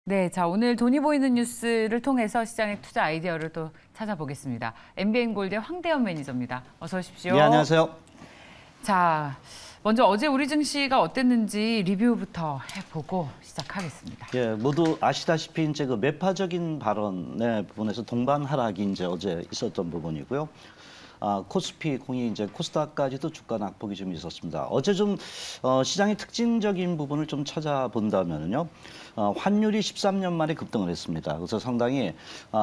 네, 자 오늘 돈이 보이는 뉴스를 통해서 시장의 투자 아이디어를 또 찾아보겠습니다. MBN골드의 황대현 매니저입니다. 어서 오십시오. 네, 안녕하세요. 자, 먼저 어제 우리 증시가 어땠는지 리뷰부터 해보고 시작하겠습니다. 예, 모두 아시다시피 이제 그 매파적인 발언의 부분에서 동반 하락이 이제 어제 있었던 부분이고요. 코스피, 공이 이제 코스닥까지도 주가 낙폭이 좀 있었습니다. 어제 좀 시장의 특징적인 부분을 좀 찾아본다면요, 환율이 13년 만에 급등을 했습니다. 그래서 상당히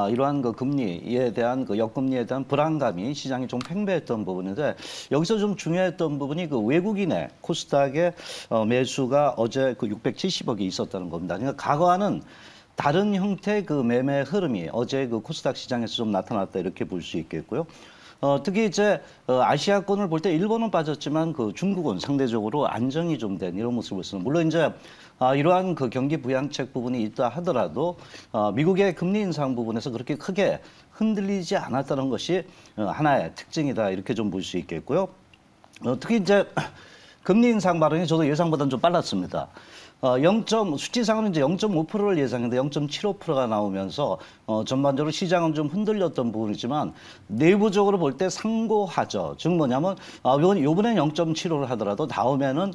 이러한 그 금리에 대한 그 역금리에 대한 불안감이 시장이 좀 팽배했던 부분인데 여기서 좀 중요했던 부분이 그 외국인의 코스닥의 매수가 어제 그 670억이 있었다는 겁니다. 그러니까 과거와는 다른 형태의 그 매매 흐름이 어제 그 코스닥 시장에서 좀 나타났다 이렇게 볼 수 있겠고요. 특히 이제 아시아권을 볼 때 일본은 빠졌지만 그 중국은 상대적으로 안정이 좀 된 이런 모습을 보였습니다. 물론 이제 이러한 그 경기 부양책 부분이 있다 하더라도 미국의 금리 인상 부분에서 그렇게 크게 흔들리지 않았다는 것이 하나의 특징이다 이렇게 좀 볼 수 있겠고요. 특히 이제 금리 인상 발언이 저도 예상보다는 좀 빨랐습니다. 수치상으로 이제 0.5%를 예상했는데 0.75%가 나오면서 전반적으로 시장은 좀 흔들렸던 부분이지만 내부적으로 볼 때 상고하죠. 즉 뭐냐면 요번엔 0.75를 하더라도 다음에는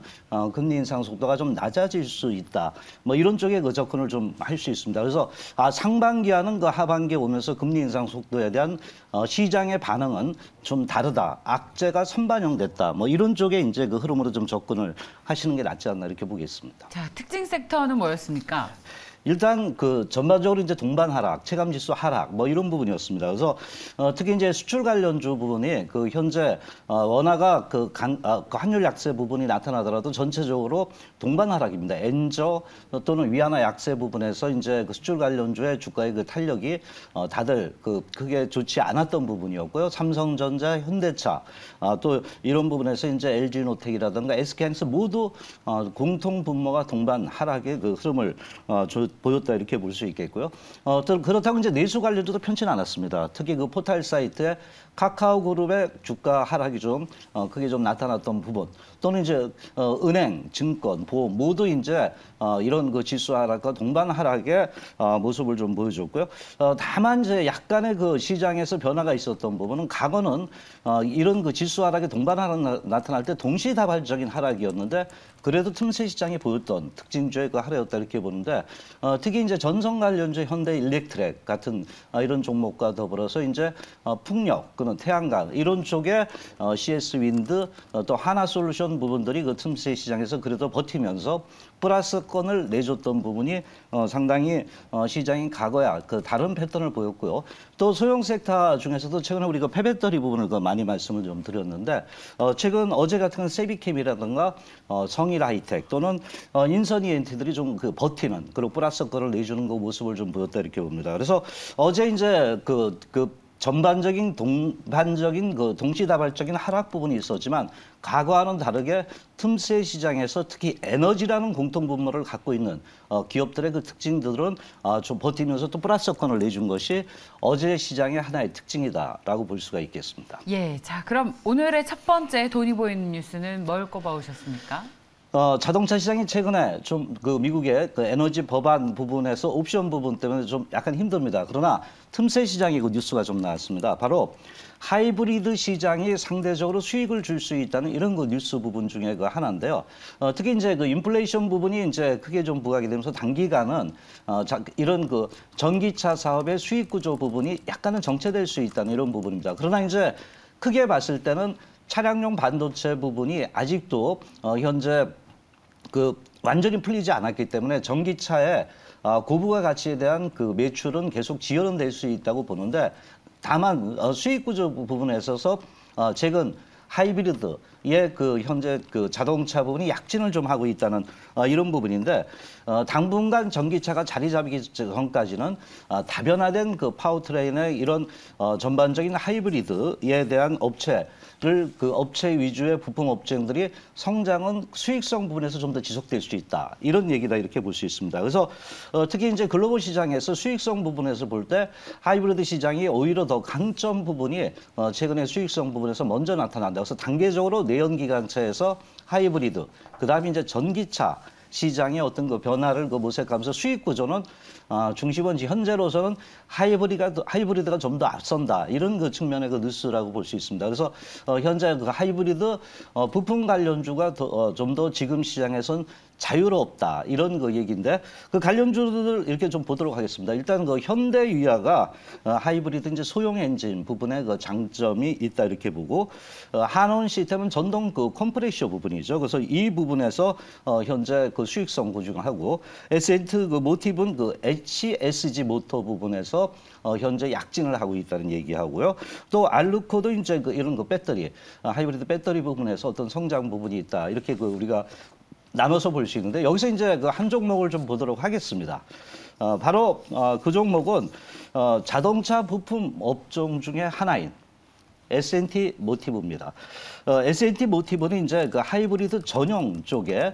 금리 인상 속도가 좀 낮아질 수 있다. 뭐 이런 쪽의 그 접근을 좀 할 수 있습니다. 그래서 상반기와는 그 하반기에 오면서 금리 인상 속도에 대한 시장의 반응은 좀 다르다. 악재가 선반영됐다. 뭐 이런 쪽에 이제 그 흐름으로 좀 접근을 하시는 게 낫지 않나 이렇게 보겠습니다. 자, 특징 섹터는 뭐였습니까? 일단 그 전반적으로 이제 동반 하락, 체감 지수 하락 뭐 이런 부분이었습니다. 그래서 특히 이제 수출 관련주 부분이 그 현재 원화가 그 환율 약세 부분이 나타나더라도 전체적으로 동반 하락입니다. 엔저 또는 위안화 약세 부분에서 이제 그 수출 관련주의 주가의 그 탄력이 다들 크게 좋지 않았던 부분이었고요. 삼성전자, 현대차 또 이런 부분에서 이제 LG노텍이라든가 SK하이닉스 모두 공통 분모가 동반 하락의 그 흐름을 보였다 이렇게 볼 수 있겠고요. 또 그렇다고 이제 내수 관련주도 편치는 않았습니다. 특히 그 포털 사이트에 카카오그룹의 주가 하락이 좀 크게 좀 나타났던 부분, 또는 이제 은행, 증권, 보험 모두 이제 이런 그 지수 하락과 동반 하락의 모습을 좀 보여줬고요. 다만 이제 약간의 그 시장에서 변화가 있었던 부분은 과거는 이런 그 지수 하락의 동반 하락 나타날 때 동시다발적인 하락이었는데 그래도 틈새 시장이 보였던 특징주의 그 하락이었다 이렇게 보는데 특히 이제 전선 관련주 현대일렉트릭 같은 이런 종목과 더불어서 이제 풍력, 그는 태양광 이런 쪽에 CS 윈드 또 하나솔루션 부분들이 그 틈새 시장에서 그래도 버티면서 플러스권을 내줬던 부분이 상당히 시장인 과거야 그 다른 패턴을 보였고요. 또 소형 섹터 중에서도 최근에 우리가 폐배터리 부분을 많이 말씀을 좀 드렸는데 최근 어제 같은 세비캠이라든가 성일 하이텍 또는 인선 ENT들이 좀 그 버티는 그리고 플러스권을 내주는 그 모습을 좀 보였다 이렇게 봅니다. 그래서 어제 이제 전반적인 동반적인 그 동시다발적인 하락 부분이 있었지만 과거와는 다르게 틈새 시장에서 특히 에너지라는 공통 분모를 갖고 있는 기업들의 그 특징들은 좀 버티면서 또 플러스권을 내준 것이 어제 시장의 하나의 특징이다라고 볼 수가 있겠습니다. 예, 자 그럼 오늘의 첫 번째 돈이 보이는 뉴스는 뭘 꼽아오셨습니까? 자동차 시장이 최근에 좀 그 미국의 그 에너지 법안 부분에서 옵션 부분 때문에 좀 약간 힘듭니다. 그러나 틈새 시장이 그 뉴스가 좀 나왔습니다. 바로 하이브리드 시장이 상대적으로 수익을 줄 수 있다는 이런 그 뉴스 부분 중에 그 하나인데요. 특히 이제 그 인플레이션 부분이 이제 크게 좀 부각이 되면서 단기간은 이런 그 전기차 사업의 수익 구조 부분이 약간은 정체될 수 있다는 이런 부분입니다. 그러나 이제 크게 봤을 때는 차량용 반도체 부분이 아직도 현재 완전히 풀리지 않았기 때문에 전기차의 고부가 가치에 대한 그 매출은 계속 지연은 될 수 있다고 보는데 다만 수익 구조 부분에 있어서 최근 하이브리드의 그 현재 그 자동차 부분이 약진을 좀 하고 있다는 이런 부분인데 당분간 전기차가 자리 잡기 전까지는 다변화된 그 파워트레인의 이런 전반적인 하이브리드에 대한 업체 위주의 부품 업체들이 성장은 수익성 부분에서 좀 더 지속될 수 있다. 이런 얘기다 이렇게 볼 수 있습니다. 그래서 특히 이제 글로벌 시장에서 수익성 부분에서 볼 때 하이브리드 시장이 오히려 더 강점 부분이 최근에 수익성 부분에서 먼저 나타난다. 그래서 단계적으로 내연기관차에서 하이브리드, 그다음에 이제 전기차 시장의 어떤 그 변화를 그 모색하면서 수익 구조는 중심은 현재로서는 하이브리드가 좀 더 앞선다 이런 그 측면의 그 뉴스라고 볼 수 있습니다. 그래서 현재 그 하이브리드 부품 관련주가 좀 더 지금 시장에선 자유롭다 이런 그 얘기인데 그 관련주들 이렇게 좀 보도록 하겠습니다. 일단 그 현대위아가 하이브리드 이제 소형 엔진 부분에 그 장점이 있다 이렇게 보고 한온 시스템은 전동 그 컴프레셔 부분이죠. 그래서 이 부분에서 현재 그 수익성 보증하고 S&T 그 모티브는 그 HSG 모터 부분에서 현재 약진을 하고 있다는 얘기하고요. 또 알루코도 이제 그 이런 그 배터리 하이브리드 배터리 부분에서 어떤 성장 부분이 있다 이렇게 그 우리가 나눠서 볼 수 있는데 여기서 이제 그 한 종목을 좀 보도록 하겠습니다. 바로 그 종목은 자동차 부품 업종 중에 하나인 S&T 모티브입니다. S&T 모티브는 이제 그 하이브리드 전용 쪽에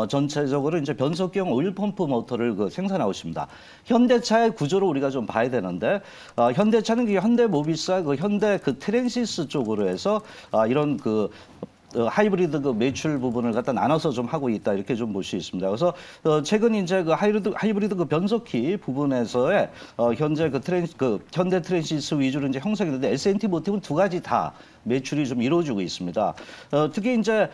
전체적으로 이제 변속기용 오일 펌프 모터를 그 생산하고 있습니다. 현대차의 구조를 우리가 좀 봐야 되는데 현대차는 그 현대모비스와 그 현대 그 트랜시스 쪽으로 해서 이런 그 하이브리드 그 매출 부분을 갖다 나눠서 좀 하고 있다 이렇게 좀 볼 수 있습니다. 그래서 최근 이제 그 하이브리드 그 변속기 부분에서의 현재 그 현대 트랜시스 위주로 이제 형성이 되는데 S&T 모티브는 두 가지 다 매출이 좀 이루어지고 있습니다. 특히 이제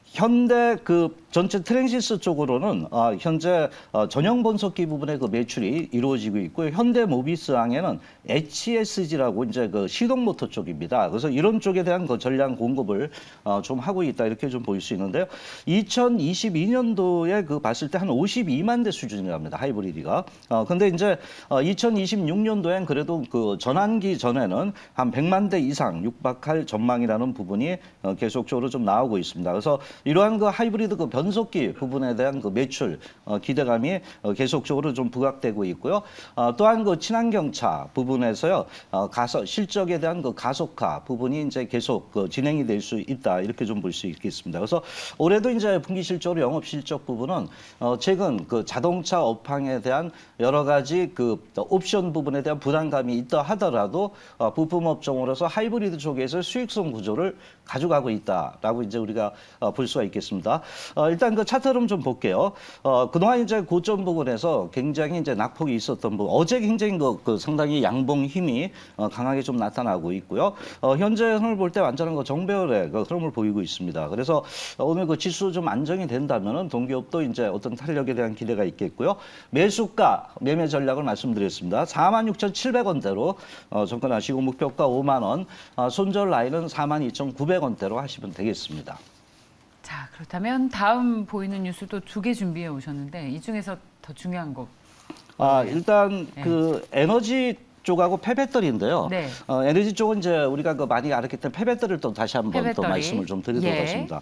현대 그 전체 트랜시스 쪽으로는 현재 전용 변속기 부분의 그 매출이 이루어지고 있고요. 현대 모비스항에는 HSG라고 이제 그 시동 모터 쪽입니다. 그래서 이런 쪽에 대한 그 전량 공급을 좀 하고 있다 이렇게 좀 보일 수 있는데요. 2022년도에 그 봤을 때 한 52만 대 수준이랍니다. 하이브리드가. 근데 이제 2026년도엔 그래도 그 전환기 전에는 한 100만 대 이상 육박할 전망이라는 부분이 계속적으로 좀 나오고 있습니다. 그래서 이러한 그 하이브리드 그 변속기 부분에 대한 그 매출 기대감이 계속적으로 좀 부각되고 있고요. 또한 그 친환경차 부분에서요 실적에 대한 그 가속화 부분이 이제 계속 그 진행이 될 수 있다 이렇게 좀 볼 수 있겠습니다. 그래서 올해도 이제 분기 실적으로 영업 실적 부분은 최근 그 자동차 업황에 대한 여러 가지 그 옵션 부분에 대한 부담감이 있다 하더라도 부품 업종으로서 하이브리드 쪽에서 수익성 구조를 가져가고 있다라고 이제 우리가 볼 수가 있겠습니다. 일단 그 차트를 좀 볼게요. 그동안 이제 고점 부분에서 굉장히 이제 낙폭이 있었던 부분, 어제 굉장히 그 상당히 양봉 힘이 강하게 좀 나타나고 있고요. 현재 흐름을 볼 때 완전한 그 정배열의 그 흐름을 보이고 있습니다. 그래서 오늘 그 지수 좀 안정이 된다면은 동기업도 이제 어떤 탄력에 대한 기대가 있겠고요. 매수가, 매매 전략을 말씀드렸습니다. 46,700원대로 접근하시고 목표가 5만 원, 손절 라인은 42,900원대로 하시면 되겠습니다. 자, 그렇다면 다음 보이는 뉴스도 두 개 준비해 오셨는데 이 중에서 더 중요한 거. 일단 그 에너지 쪽하고 폐배터리인데요. 네. 에너지 쪽은 이제 우리가 그 많이 알았기 때문에 폐배터리를 또 다시 한번 또 말씀을 좀 드리도록 하겠습니다.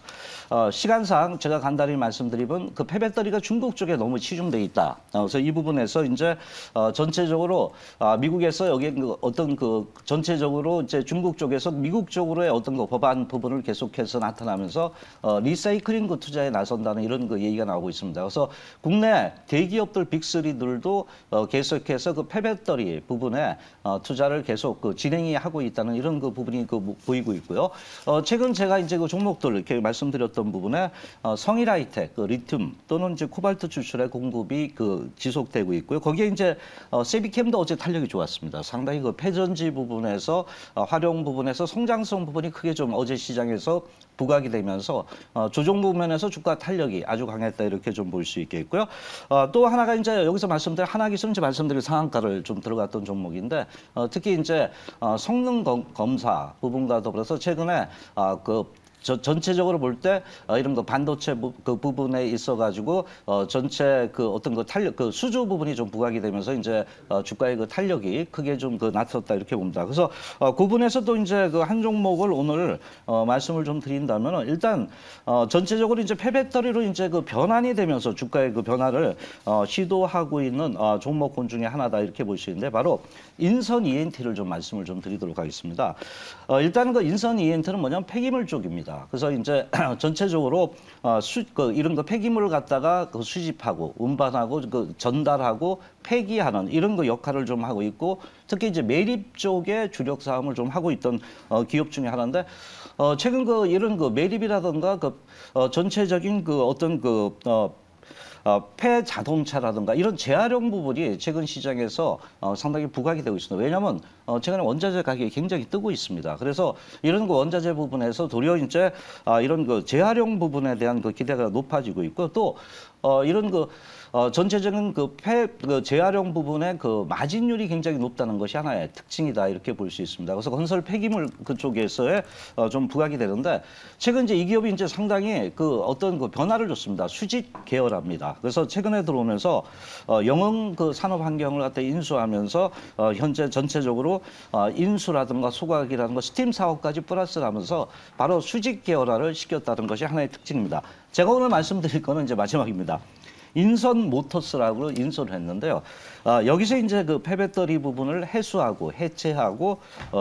시간상 제가 간단히 말씀드리면 그 폐배터리가 중국 쪽에 너무 치중돼 있다. 그래서 이 부분에서 이제 전체적으로 미국에서 여기 그 어떤 그 전체적으로 이제 중국 쪽에서 미국 쪽으로의 어떤 그 법안 부분을 계속해서 나타나면서 리사이클링 그 투자에 나선다는 이런 그 얘기가 나오고 있습니다. 그래서 국내 대기업들 빅3들도 계속해서 그 폐배터리 부분에 투자를 계속 그 진행이 하고 있다는 이런 그 부분이 그 보이고 있고요. 최근 제가 이제 그 종목들 이렇게 말씀드렸던 부분에 성일하이텍, 그 리튬 또는 이제 코발트 추출의 공급이 그 지속되고 있고요. 거기에 이제 세비캠도 어제 탄력이 좋았습니다. 상당히 그 폐전지 부분에서 활용 부분에서 성장성 부분이 크게 좀 어제 시장에서 부각이 되면서 조정 부분에서 주가 탄력이 아주 강했다 이렇게 좀 볼 수 있겠고요. 또 하나가 이제 여기서 말씀드린 하나기술 이제 말씀드린 상한가를 좀 들어갔던 종목인데 특히 이제 성능 검사 부분과 더불어서 최근에 전체적으로 볼 때 이런 거 반도체 그 부분에 있어가지고 전체 그 어떤 그 탄력 그 수주 부분이 좀 부각이 되면서 이제 주가의 그 탄력이 크게 좀 그 나타났다 이렇게 봅니다. 그래서 그 부분에서 또 이제 그 한 종목을 오늘 말씀을 좀 드린다면은 일단 전체적으로 이제 폐배터리로 이제 그 변환이 되면서 주가의 그 변화를 시도하고 있는 종목군 중에 하나다 이렇게 볼 수 있는데 바로 인선 ENT를 좀 말씀을 좀 드리도록 하겠습니다. 일단 그 인선 ENT는 뭐냐면 폐기물 쪽입니다. 그래서 이제 전체적으로 이런 거 폐기물을 갖다가 그 수집하고 운반하고 그 전달하고 폐기하는 이런 거 역할을 좀 하고 있고 특히 이제 매립 쪽에 주력 사업을 좀 하고 있던 기업 중에 하나인데 최근 그 이런 그 매립이라든가 그 전체적인 그 어떤 그 폐자동차라든가 이런 재활용 부분이 최근 시장에서 상당히 부각이 되고 있습니다. 왜냐하면 최근에 원자재 가격이 굉장히 뜨고 있습니다. 그래서 이런 그 원자재 부분에서 도리어 이제 이런 그 재활용 부분에 대한 그 기대가 높아지고 있고 또 이런 그 전체적인 그 재활용 부분의 그 마진율이 굉장히 높다는 것이 하나의 특징이다 이렇게 볼 수 있습니다. 그래서 건설 폐기물 그쪽에서의 좀 부각이 되는데 최근 이제 이 기업이 이제 상당히 그 어떤 그 변화를 줬습니다. 수직 계열화입니다. 그래서 최근에 들어오면서 영흥 그 산업 환경을 갖다 인수하면서 현재 전체적으로 인수라든가 소각이라든가 스팀 사업까지 플러스하면서 바로 수직 계열화를 시켰다는 것이 하나의 특징입니다. 제가 오늘 말씀드릴 거는 이제 마지막입니다. 인선 모터스라고 인수를 했는데요. 여기서 이제 그 폐배터리 부분을 해수하고 해체하고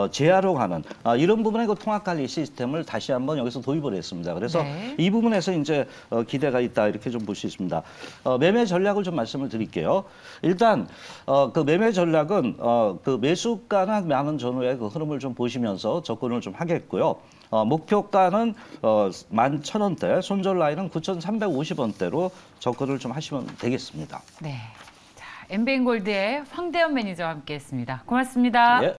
재활용하는 이런 부분의 그 통합 관리 시스템을 다시 한번 여기서 도입을 했습니다. 그래서 네. 이 부분에서 이제 기대가 있다 이렇게 좀 볼 수 있습니다. 매매 전략을 좀 말씀을 드릴게요. 일단 그 매매 전략은 그 매수가나 많은 전후의 그 흐름을 좀 보시면서 접근을 좀 하겠고요. 목표가는 11,000원대, 손절 라인은 9,350원대로 접근을 좀 하시면 되겠습니다. 네. 자, MBN골드의 황대현 매니저와 함께했습니다. 고맙습니다. 예.